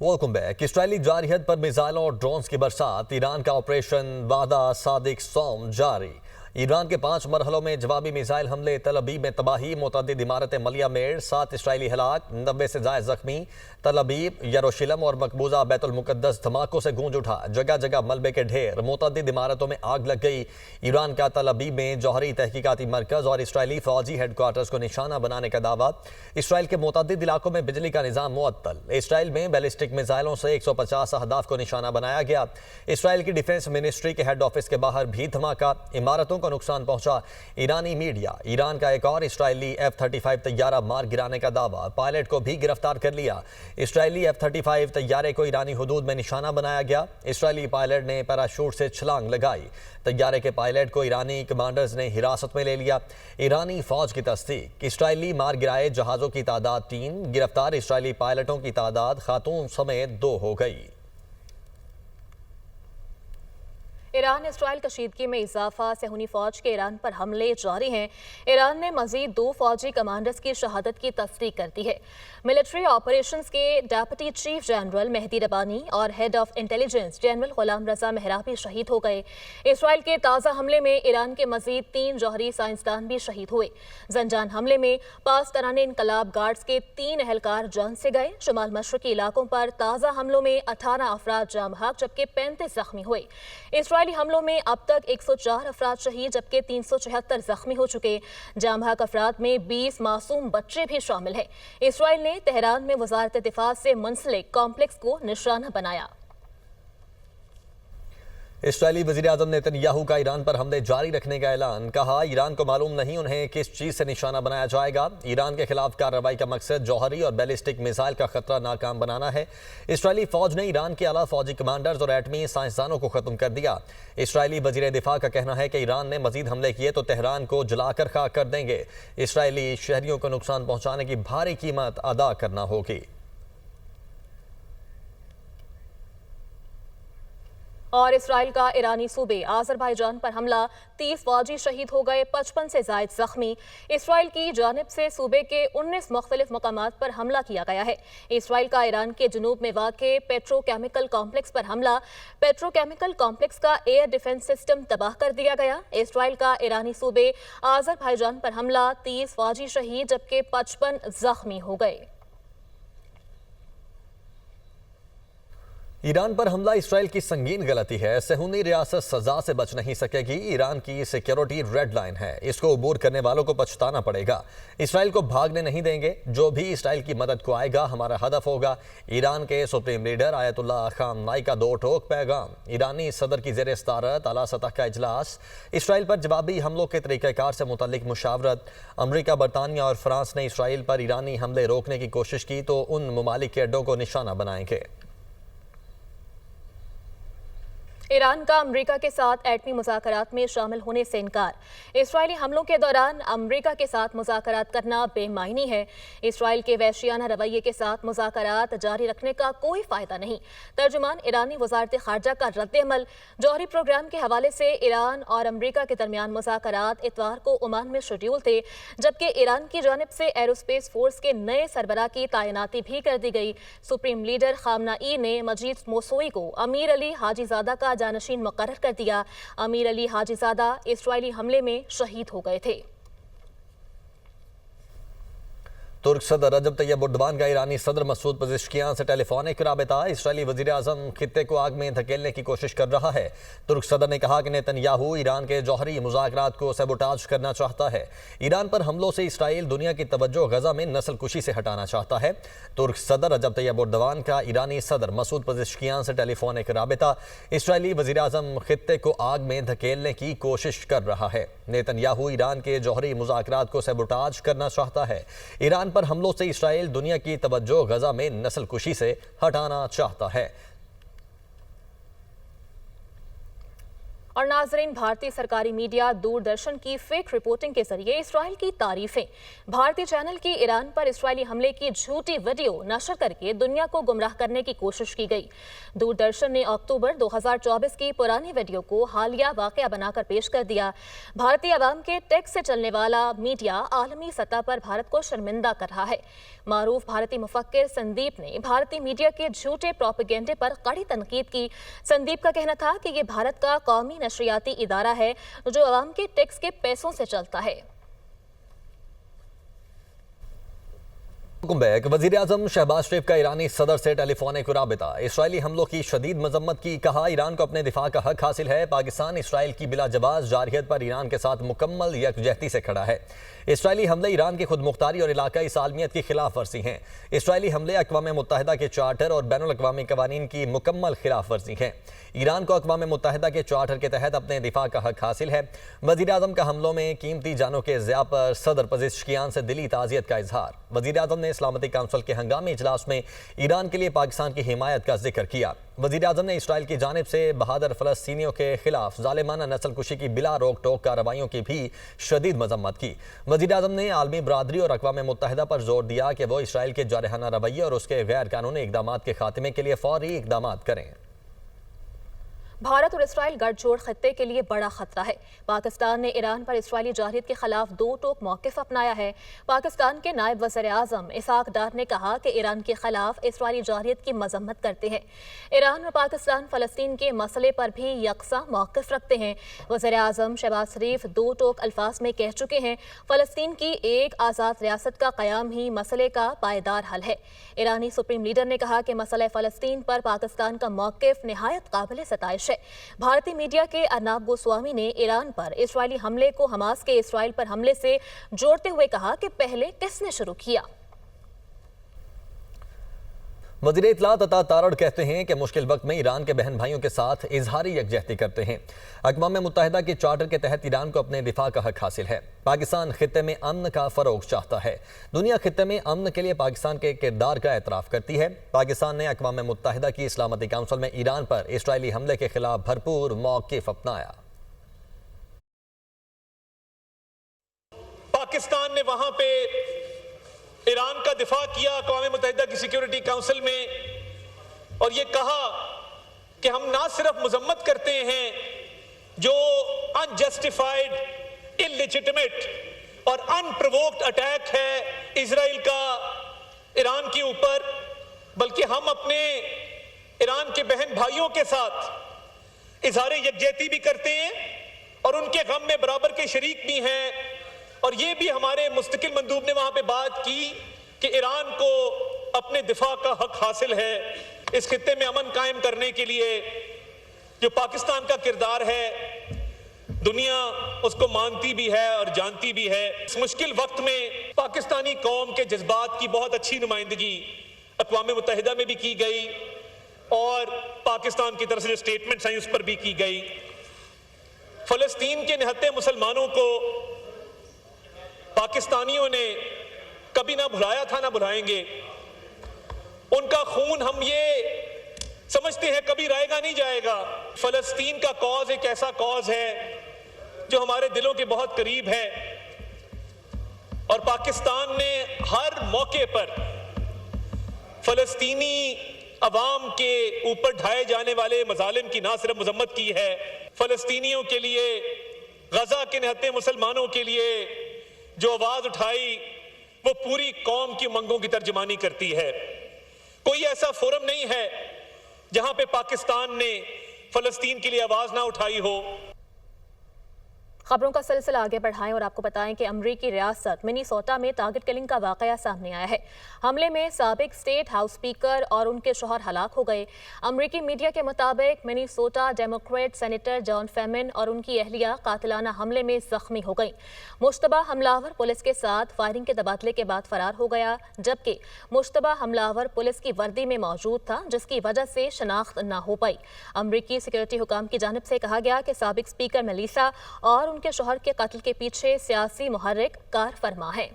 Welcome back. Israeli जारहियत पर मिसाइलों और ड्रोन्स की बरसात। ईरान का ऑपरेशन वादा सादिक सौम जारी। ईरान के 5 मरहलों में जवाबी मिसाइल हमले। तल अबीब में तबाही, मुतअद्दिद इमारतें मलिया मेड़, 7 इसराइली हलाक, 90 से ज़ायद जख्मी। तल अबीब, यरूशलेम और मकबूजा बैतुल मुकद्दस धमाकों से गूंज उठा। जगह जगह मलबे के ढेर, मुतअद्दिद इमारतों में आग लग गई। ईरान का तल अबीब में जौहरी तहकीकाती मरकज और इसराइली फौजी हेडक्वार्टर्स को निशाना बनाने का दावा। इसराइल के मुतअद्दिद इलाकों में बिजली का निज़ाम मुअत्तल। इसराइल में बैलिस्टिक मिसाइलों से 150 अहदाफ को निशाना बनाया गया। इसराइल की डिफेंस मिनिस्ट्री के हेड ऑफिस के बाहर भी धमाका, इमारतों को नुकसान पहुंचा। ईरानी मीडिया, ईरान का एक और इसराइली F-35 तैयारा मार गिराने का दावा। पायलट को भी गिरफ्तार कर लिया। इसराइली F-35 तैयारे को ईरानी हुदूद में निशाना बनाया गया। इसराइली पायलट ने पैराशूट से छलांग लगाई। तैयारे के पायलट को ईरानी कमांडर्स ने हिरासत में ले लिया। ईरानी फौज की तस्दीक, इसराइली मार गिराए जहाज़ों की तादाद 3, गिरफ्तार इसराइली पायलटों की तादाद खातून समेत 2 हो गई। ईरान इसराइल कशीदगी में इजाफा, सहूनी फौज के ईरान पर हमले जारी हैं। ईरान ने मजीद 2 फौजी कमांडर्स की शहादत की तस्दीक कर दी है। मिलिट्री ऑपरेशंस के डेप्यूटी चीफ जनरल मेहदी रबानी और हेड ऑफ इंटेलिजेंस जनरल गुलाम रजा मेहराबी शहीद हो गए। इसराइल के ताज़ा हमले में ईरान के मजीद 3 जौहरी साइंसदान भी शहीद हुए। जंजान हमले में पाकिस्तानी इनकलाब गार्ड्स के 3 एहलकार जान से गए। शुमाल मशरकी इलाकों पर ताज़ा हमलों में 18 अफराद जाम बहक जबकि 35 जख्मी हुए। इसराइली हमलों में अब तक 104 अफराद शहीद जबकि 376 जख्मी हो चुके। जाम बहक अफराद में 20 मासूम बच्चे भी शामिल हैं। इसराइल ने तेहरान में वजारत दिफा से मुंसलिक कॉम्प्लेक्स को निशाना बनाया। इसराइली वज़ीर-ए-आज़म नेतन्याहू का ईरान पर हमले जारी रखने का ऐलान। कहा, ईरान को मालूम नहीं उन्हें किस चीज़ से निशाना बनाया जाएगा। ईरान के खिलाफ कार्रवाई का मकसद जौहरी और बैलिस्टिक मिसाइल का खतरा नाकाम बनाना है। इसराइली फौज ने ईरान के आला फौजी कमांडर्स और एटमी साइंसदानों को ख़त्म कर दिया। इसराइली वज़ीर दिफा का कहना है कि ईरान ने मजीद हमले किए तो तेहरान को जलाकर खाक कर देंगे। इसराइली शहरियों को नुकसान पहुँचाने की भारी कीमत अदा करना होगी। और इसराइल का ईरानी सूबे आज़रबाईजान पर हमला, 30 फौजी शहीद हो गए, 55 से ज़ायद जख्मी। इसराइल की जानिब से सूबे के 19 मुख्तलिफ मकामात पर हमला किया गया है। इसराइल का ईरान के जनूब में वाक़े पेट्रोकेमिकल कॉम्प्लेक्स पर हमला, पेट्रोकेमिकल कॉम्प्लेक्स का एयर डिफेंस सिस्टम तबाह कर दिया गया। इसराइल का ईरानी सूबे आज़रबाईजान पर हमला, 30 फौजी शहीद जबकि 55 जख्मी हो गए। ईरान पर हमला इसराइल की संगीन गलती है। सहूनी रियासत सजा से बच नहीं सकेगी। ईरान की सिक्योरिटी रेड लाइन है, इसको अबूर करने वालों को पछताना पड़ेगा। इसराइल को भागने नहीं देंगे। जो भी इसराइल की मदद को आएगा हमारा हदफ होगा। ईरान के सुप्रीम लीडर आयतुल्लाह खामनाई का 2 टोक पैगाम। ईरानी सदर की ज़ेर सदारत आला सतह का इजलास। इसराइल पर जवाबी हमलों के तरीक़ाकार से मुतल्लिक मुशावरत। अमरीका, बरतानिया और फ्रांस ने इसराइल पर ईरानी हमले रोकने की कोशिश की तो उन ममालिक के अड्डों को निशाना बनाएंगे। ईरान का अमरीका के साथ एटमी मुज़ाकरात में शामिल होने से इनकार। इसराइली हमलों के दौरान अमरीका के साथ मुज़ाकरात करना बेमायनी है। इसराइल के वहशियाना रवैये के साथ मुज़ाकरात जारी रखने का कोई फ़ायदा नहीं। तर्जुमान ईरानी वज़ारत ख़ारजा का रद्द-ए-अमल। जौहरी प्रोग्राम के हवाले से ईरान और अमरीका के दरमियान मुज़ाकरात इतवार को ओमान में शेड्यूल थे, जबकि ईरान की जानिब से एरोस्पेस फोर्स के नए सरबराह की तैनाती भी कर दी गई। सुप्रीम लीडर खामनाई ने मजीद मोसोई को अमीर अली हाजीज़ादा का जानशीन मुकर्रर कर दिया। अमीर अली हाजीज़ादा इसराइली हमले में शहीद हो गए थे। तुर्क सदर रजब तैयब एर्दोगान का ईरानी सदर मसूद पज़ेश्कियान से टेलीफोनिक राबता। इसराइली वज़ीर-ए-आज़म खित्ते को आग में धकेलने की कोशिश कर रहा है। तुर्क सदर ने कहा कि नेतन्याहू ईरान के जौहरी मुज़ाकरात को सबोटाज करना चाहता है। ईरान पर हमलों से इसराइल दुनिया की तवज्जो गजा में नस्ल कुशी से हटाना चाहता है। तुर्क सदर रजब तैयब एर्दोगान का ईरानी सदर मसूद पज़ेश्कियान से टेलीफोनिक राबता। इसराइली वज़ीर-ए-आज़म खित्ते को आग में धकेलने की कोशिश कर रहा है। नेतन्याहू ईरान के जौहरी मुज़ाकरात को सबोटाज करना चाहता है। ईरान पर हमलों से इसराइल दुनिया की तवज्जो गजा में नस्ल कुशी से हटाना चाहता है। और नाजरीन, भारतीय सरकारी मीडिया दूरदर्शन की फेक रिपोर्टिंग के जरिए इसराइल की तारीफें। भारतीय चैनल की ईरान पर इसराइली हमले की झूठी वीडियो नशर करके दुनिया को गुमराह करने की कोशिश की गई। दूरदर्शन ने अक्टूबर 2024 की पुरानी वीडियो को हालिया वाकया बनाकर पेश कर दिया। भारतीय अवाम के टैक्स से चलने वाला मीडिया आलमी सतह पर भारत को शर्मिंदा कर रहा है। मारूफ भारतीय मुफक्किर संदीप ने भारतीय मीडिया के झूठे प्रोपेगेंडे पर कड़ी तनकीद की। संदीप का कहना था कि ये भारत का कौमी नशरियाती इदारा है जो अवाम के टैक्स के पैसों से चलता है। वज़ीर आज़म शहबाज शरीफ का ईरानी सदर से टेलीफोनिक राबिता। इसराइली हमलों की शदीद मजम्मत की। कहा, ईरान को अपने दिफा का हक हासिल है। पाकिस्तान इसराइल की बिलाजवाज जारहियत पर ईरान के साथ मुकम्मल यकजहती से खड़ा है। इसराइली हमले ईरान की खुद मुख्तारी और इलाकाई सालमियत की खिलाफ वर्जी हैं। इसराइली हमले अक़वाम मुत्तहिदा के चार्टर और बैनुल अक़वामी कवानीन की मुकम्मल खिलाफ वर्जी हैं। ईरान को अक़वाम मुत्तहिदा के चार्टर के तहत अपने दिफा का हक हासिल है। वज़ीर आज़म का हमलों में कीमती जानों के ज़िया पर सदर पज़ेश्कियान से दिली ताज़ियत का इजहार। वज़ीर आज़म ने सलामती काउंसिल के हंगामी इजलास में ईरान के लिए पाकिस्तान की हिमायत का जिक्र किया। वज़ीर आज़म ने इसराइल की जानिब से बहादुर फ़लस्तीनियों के खिलाफ ज़ालिमाना नस्ल कुशी की बिला रोक टोक कार्रवाइयों की भी शदीद मजम्मत की। वज़ीर आज़म ने आलमी बरादरी और अक़वाम मुत्तहिदा पर जोर दिया कि वो इसराइल के जारहाना रवैये और उसके गैर कानूनी इक़दाम के खात्मे के लिए फौरी इक़दाम करें। भारत और इसराइल गठजोड़ खत्ते के लिए बड़ा खतरा है। पाकिस्तान ने ईरान पर इसराइली जारहियत के खिलाफ दो टोक मौक़िफ़ अपनाया है। पाकिस्तान के नायब वज़ीर आज़म इसहाक़ डार ने कहा कि ईरान के खिलाफ इसराइली जारहियत की मजम्मत करते हैं। ईरान और पाकिस्तान फ़लस्तीन के मसले पर भी यकसा मौक़िफ़ रखते हैं। वज़ीर आज़म शहबाज शरीफ दो टोक अल्फाज में कह चुके हैं, फ़लस्तीन की एक आज़ाद रियासत का क़याम ही मसले का पायदार हल है। ईरानी सुप्रीम लीडर ने कहा कि मसला फ़लस्तीन पर पाकिस्तान का मौक़िफ़ निहायत काबिल सताइश। भारतीय मीडिया के अर्नाब गोस्वामी ने ईरान पर इसराइली हमले को हमास के इसराइल पर हमले से जोड़ते हुए कहा कि पहले किसने शुरू किया। वज़ीर इत्तलात अता तारड़ कहते हैं कि मुश्किल वक्त में ईरान के बहन भाइयों के साथ इजहारी यकजहती करते हैं। अक़वाम मुत्तहिदा के चार्टर के तहत ईरान को अपने दिफा का हक हासिल है। पाकिस्तान खित्ते में अमन का फ़रोग़ चाहता है। दुनिया खित्ते में अमन के लिए पाकिस्तान के किरदार का एतराफ़ करती है। पाकिस्तान ने अक़वाम मुत्तहिदा की सलामती काउंसिल में ईरान पर इसराइली हमले के खिलाफ भरपूर मौक़िफ़ अपनाया। पाकिस्तान ने वहां पे ईरान का दिफा किया अक़वाम मुत्तहिदा की सिक्योरिटी काउंसिल में, और ये कहा कि हम ना सिर्फ मजम्मत करते हैं जो अनजस्टिफाइड, इलेजिटिमेट और अनप्रोवोक्ड अटैक है इजराइल का ईरान के ऊपर, बल्कि हम अपने ईरान के बहन भाइयों के साथ इजहार यकजहती भी करते हैं और उनके गम में बराबर के शरीक भी हैं। और ये भी हमारे मुस्तकिल मंदूब ने वहां पे बात की कि ईरान को अपने दिफा का हक हासिल है। इस खित्ते में अमन कायम करने के लिए जो पाकिस्तान का किरदार है, दुनिया उसको मानती भी है और जानती भी है। इस मुश्किल वक्त में पाकिस्तानी कौम के जज्बात की बहुत अच्छी नुमाइंदगी अक़वाम मुत्तहिदा में भी की गई और पाकिस्तान की तरफ से जो स्टेटमेंट्स आई उस पर भी की गई। फ़लस्तीन के निहत्ते मुसलमानों को पाकिस्तानियों ने कभी ना भुलाया था, ना भुलाएंगे। उनका खून हम ये समझते हैं कभी रहेगा नहीं जाएगा। फ़लस्तीन का कॉज एक ऐसा कॉज है जो हमारे दिलों के बहुत करीब है और पाकिस्तान ने हर मौके पर फ़लस्तीनी अवाम के ऊपर ढाए जाने वाले मजालिम की ना सिर्फ मजम्मत की है, फ़लस्तीनियों के लिए, गजा के निहत्ते मुसलमानों के लिए जो आवाज उठाई वो पूरी कौम की मंगों की तर्जुमानी करती है। कोई ऐसा फोरम नहीं है जहां पे पाकिस्तान ने फ़लस्तीन के लिए आवाज ना उठाई हो। खबरों का सिलसिला आगे बढ़ाएं और आपको बताएं कि अमरीकी रियासत मिनीसोटा में टारगेट किलिंग का वाकया सामने आया है। हमले में साबिक स्टेट हाउस स्पीकर और उनके शौहर हलाक हो गए। अमरीकी मीडिया के मुताबिक मिनीसोटा डेमोक्रेट सेनेटर जॉन फेमिन और उनकी अहलिया कातिलाना हमले में जख्मी हो गई। मुश्तबा हमलावर पुलिस के साथ फायरिंग के तबादले के बाद फरार हो गया, जबकि मुश्तबा हमलावर पुलिस की वर्दी में मौजूद था, जिसकी वजह से शनाख्त न हो पाई। अमरीकी सिक्योरिटी हुकाम की जानिब से कहा गया कि साबिक स्पीकर मेलिसा और उनके शौहर के कत्ल के पीछे सियासी मुहर्रिक कार फरमा है।